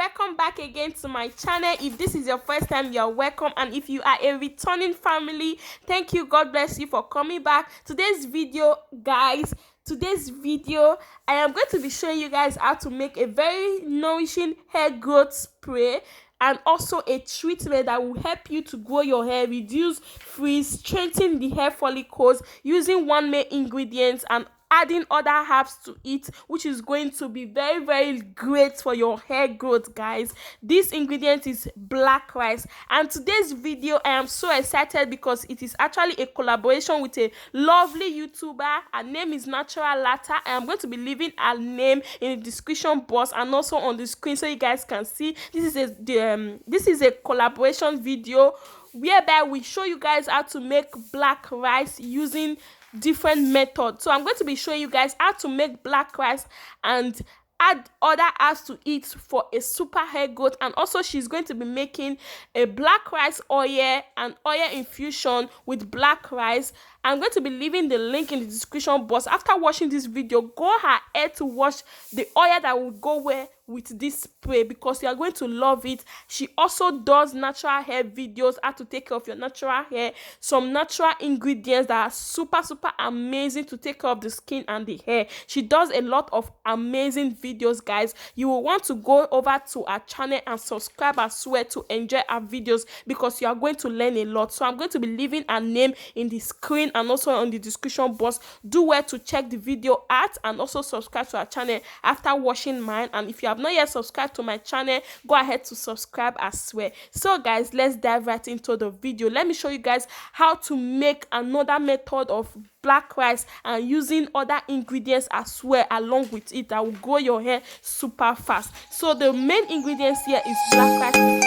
welcome back again to my channel. If this is your first time, you're welcome, and if you are a returning family, thank you. God bless you for coming back. Today's video, guys, I am going to be showing you guys how to make a very nourishing hair growth spray and also a treatment that will help you to grow your hair, reduce frizz, strengthen the hair follicles using one main ingredient and adding other herbs to it, which is going to be very, very great for your hair growth, guys. This ingredient is black rice, and today's video I am so excited because it is actually a collaboration with a lovely YouTuber. Her name is Naturalgrowthsecret. I am going to be leaving her name in the description box and also on the screen so you guys can see. This is a collaboration video whereby we show you guys how to make black rice using different methods. So I'm going to be showing you guys how to make black rice and add other herbs to it for a super hair growth. And also she's going to be making a black rice oil and oil infusion with black rice. I'm going to be leaving the link in the description box. After watching this video, go ahead to watch the oil that will go with this spray because you are going to love it. She also does natural hair videos, how to take care of your natural hair, some natural ingredients that are super amazing to take care of the skin and the hair. She does a lot of amazing videos, guys. You will want to go over to her channel and subscribe as well to enjoy her videos because you are going to learn a lot. So I'm going to be leaving her name in the screen and also on the description box. Do well to check the video out and also subscribe to our channel after watching mine. And if you have not yet subscribed to my channel, go ahead to subscribe as well. So guys, let's dive right into the video. Let me show you guys how to make another method of black rice and using other ingredients as well along with it that will grow your hair super fast. So the main ingredients here is black rice.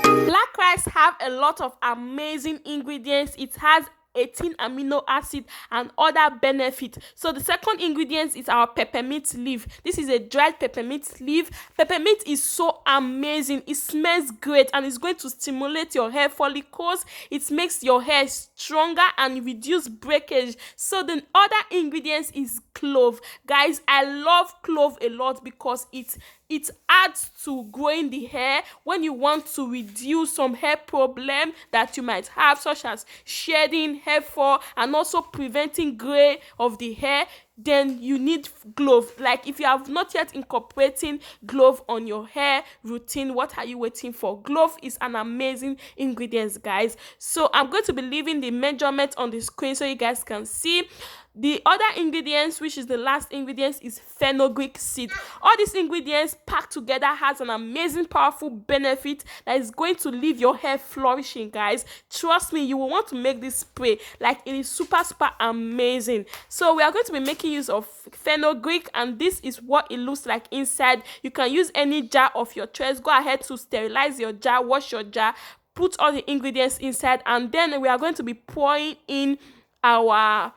Black rice have a lot of amazing ingredients. It has 18 amino acid and other benefits. So the second ingredient is our peppermint leaf. This is a dried peppermint leaf. Peppermint is so amazing. It smells great and it's going to stimulate your hair follicles. It makes your hair stronger and reduce breakage. So the other ingredients is clove. Guys, I love clove a lot because it adds to growing the hair when you want to reduce some hair problem that you might have, such as shedding, hair fall, and also preventing gray of the hair. Then you need clove. Like if you have not yet incorporating clove on your hair routine, what are you waiting for? Clove is an amazing ingredient, guys. So I'm going to be leaving the measurement on the screen so you guys can see. The other ingredients, which is the last ingredient, is fenugreek seed. All these ingredients packed together has an amazing, powerful benefit that is going to leave your hair flourishing, guys. Trust me, you will want to make this spray. Like it is super amazing. So we are going to be making use of fenugreek, and this is what it looks like inside. You can use any jar of your choice. Go ahead to sterilize your jar, wash your jar, put all the ingredients inside, and then we are going to be pouring in our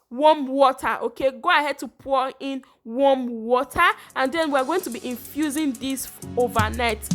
warm water. Okay, go ahead to pour in warm water, and then we're going to be infusing this overnight.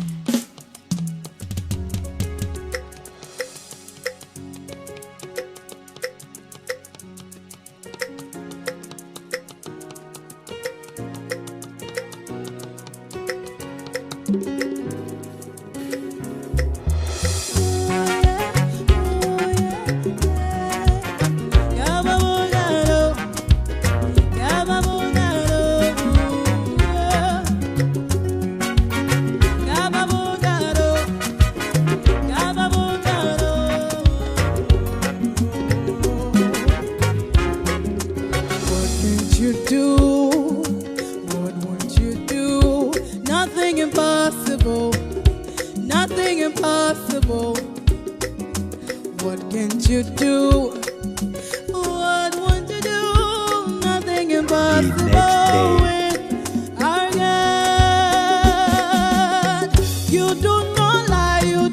Nothing impossible. What can't you do? What won't you do? Nothing impossible with our God. You do not lie.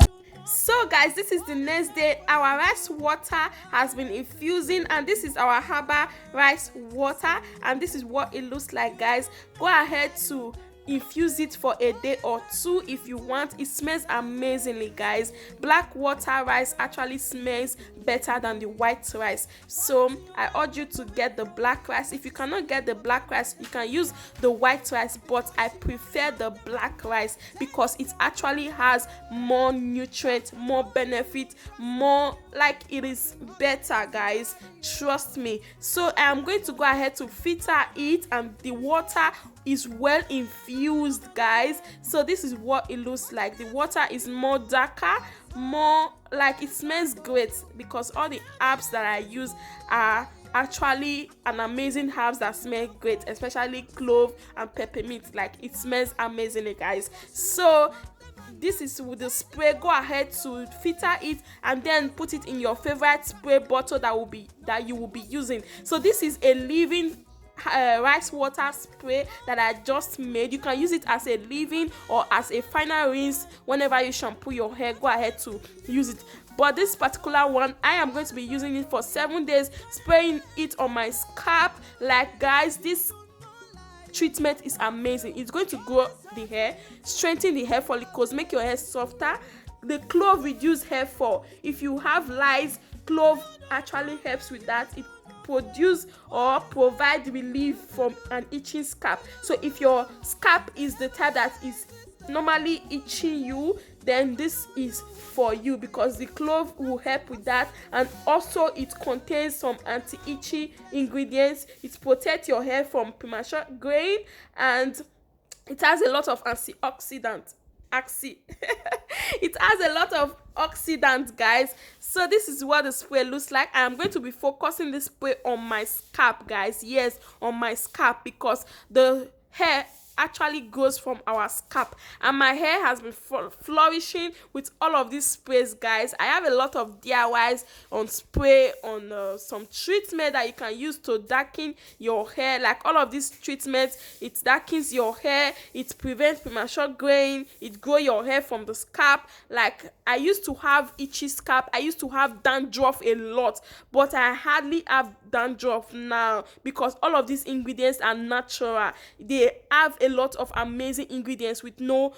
So guys, this is the next day. Our rice water has been infusing, and this is our herbal rice water, and this is what it looks like, guys. Go ahead to infuse it for a day or two if you want. It smells amazingly, guys. Black water rice actually smells better than the white rice, so I urge you to get the black rice. If you cannot get the black rice, you can use the white rice, but I prefer the black rice because it actually has more nutrients, more benefit, more, like, it is better, guys, trust me. So I am going to go ahead to filter it, and the water is well infused, guys. So this is what it looks like. The water is more darker, more like, it smells great because all the herbs that I use are actually an amazing herbs that smell great, especially clove and peppermint. Like, it smells amazingly, guys. So this is with the spray. Go ahead to filter it and then put it in your favorite spray bottle that you will be using. So this is a living rice water spray that I just made. You can use it as a leave-in or as a final rinse whenever you shampoo your hair. Go ahead to use it, but this particular one, I am going to be using it for 7 days, spraying it on my scalp. Like, guys, this treatment is amazing. It's going to grow the hair, strengthen the hair follicles, make your hair softer. The clove reduce hair fall. If you have lice, clove actually helps with that. It produce or provide relief from an itching scalp. So if your scalp is the type that is normally itching you, then this is for you because the clove will help with that. And also it contains some anti-itchy ingredients. It protects your hair from premature graying, and it has a lot of antioxidants. It has a lot of oxidants, guys. So this is what the spray looks like. I am going to be focusing this spray on my scalp, guys. Yes, on my scalp, because the hair actually grows from our scalp, and my hair has been flourishing with all of these sprays, guys. I have a lot of DIYs on spray, on some treatment that you can use to darken your hair. Like, all of these treatments, it darkens your hair, it prevents premature graying, it grows your hair from the scalp. Like, I used to have itchy scalp, I used to have dandruff a lot, but I hardly have dandruff now because all of these ingredients are natural. They have a lot of amazing ingredients with no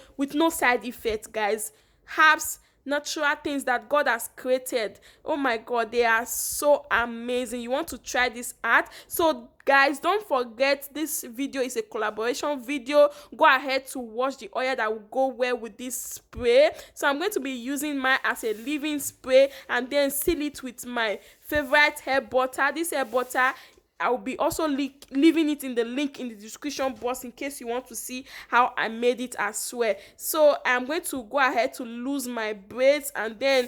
side effects, guys. Herbs, natural things that God has created. Oh my God, they are so amazing. You want to try this out? So guys, don't forget, this video is a collaboration video. Go ahead to watch the oil that will go well with this spray. So I'm going to be using mine as a leave-in spray and then seal it with my favorite hair butter. This hair butter, I will be also leaving it in the link in the description box in case you want to see how I made it as well. So I'm going to go ahead to lose my braids and then,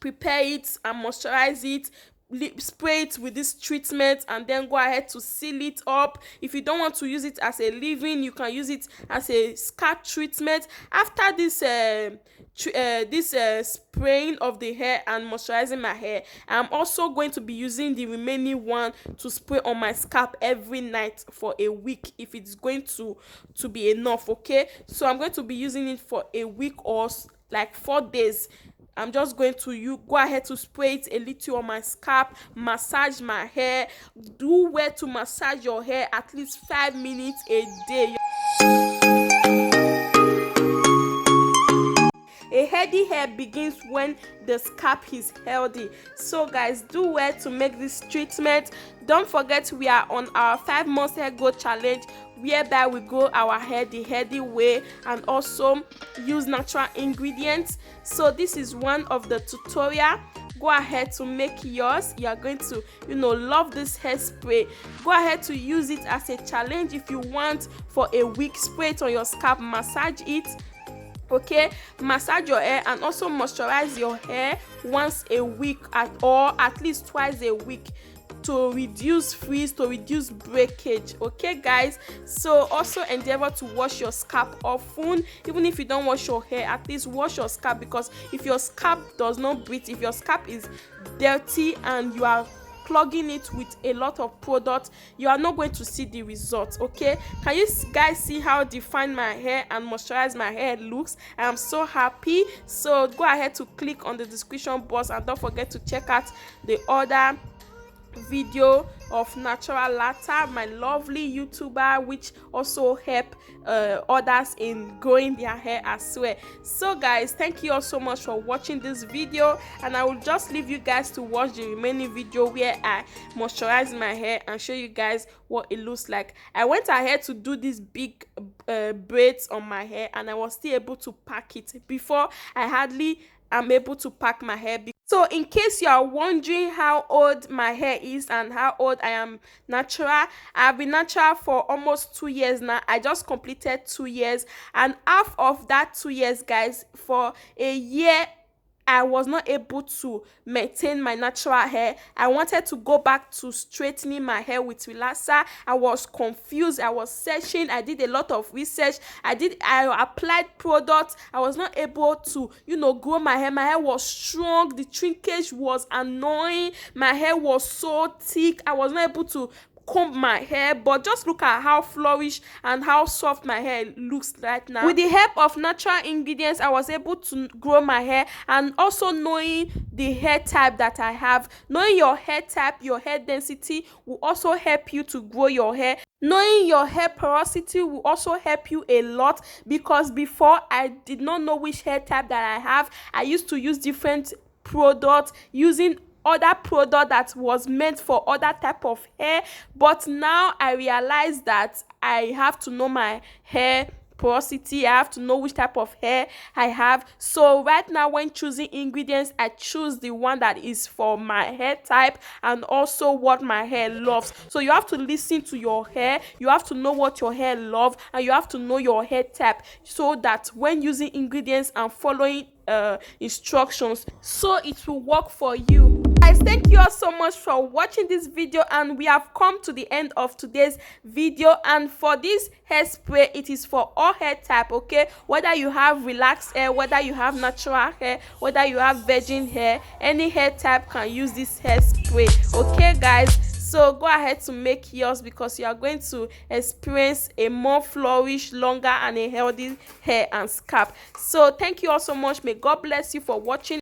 prepare it and moisturize it, spray it with this treatment, and then go ahead to seal it up. If you don't want to use it as a leave-in, you can use it as a scalp treatment. After this spraying of the hair and moisturizing my hair, I'm also going to be using the remaining one to spray on my scalp every night for a week, if it's going to be enough. Okay, so I'm going to be using it for a week or like 4 days. I'm just going to go ahead to spray it a little on my scalp, massage my hair. Do well to massage your hair at least 5 minutes a day. A healthy hair begins when the scalp is healthy. So guys, do well to make this treatment. Don't forget, we are on our 5 months hair growth challenge, whereby we grow our hair the healthy way and also use natural ingredients. So this is one of the tutorial. Go ahead to make yours. You are going to love this hairspray. Go ahead to use it as a challenge if you want. For a week, spray it on your scalp, massage it. Okay, massage your hair and also moisturize your hair once a week or at least twice a week to reduce frizz, to reduce breakage. Okay guys, so also endeavor to wash your scalp often. Even if you don't wash your hair, at least wash your scalp, because if your scalp does not breathe, if your scalp is dirty and you are plugging it with a lot of products, you are not going to see the results. Okay, can you guys see how defined my hair and moisturized my hair looks? I am so happy. So go ahead to click on the description box and don't forget to check out the other video of Natural Latta, my lovely YouTuber, which also help others in growing their hair as well. So guys, thank you all so much for watching this video, and I will just leave you guys to watch the remaining video where I moisturize my hair and show you guys what it looks like. I went ahead to do this big braids on my hair, and I was still able to pack it. Before, I hardly am able to pack my hair. So in case you are wondering how old my hair is and how old I am natural, I've been natural for almost 2 years now. I just completed 2 years, and half of that 2 years, guys, for a year I was not able to maintain my natural hair. I wanted to go back to straightening my hair with relaxer. I was confused. I was searching. I did a lot of research. I applied products. I was not able to, grow my hair. My hair was strong. The shrinkage was annoying. My hair was so thick. I was not able to comb my hair, but just look at how flourished and how soft my hair looks right now. With the help of natural ingredients, I was able to grow my hair, and also knowing the hair type that I have. Knowing your hair type, your hair density will also help you to grow your hair. Knowing your hair porosity will also help you a lot, because before I did not know which hair type that I have. I used to use different products, using other product that was meant for other type of hair, but now I realize that I have to know my hair porosity. I have to know which type of hair I have. So right now, when choosing ingredients, I choose the one that is for my hair type and also what my hair loves. So you have to listen to your hair, you have to know what your hair loves, and you have to know your hair type, so that when using ingredients and following instructions, so it will work for you. Guys, thank you all so much for watching this video, and we have come to the end of today's video. And for this hairspray, it is for all hair type, okay? Whether you have relaxed hair, whether you have natural hair, whether you have virgin hair, any hair type can use this hairspray, okay guys? So go ahead to make yours, because you are going to experience a more flourished, longer, and a healthy hair and scalp. So thank you all so much. May God bless you for watching.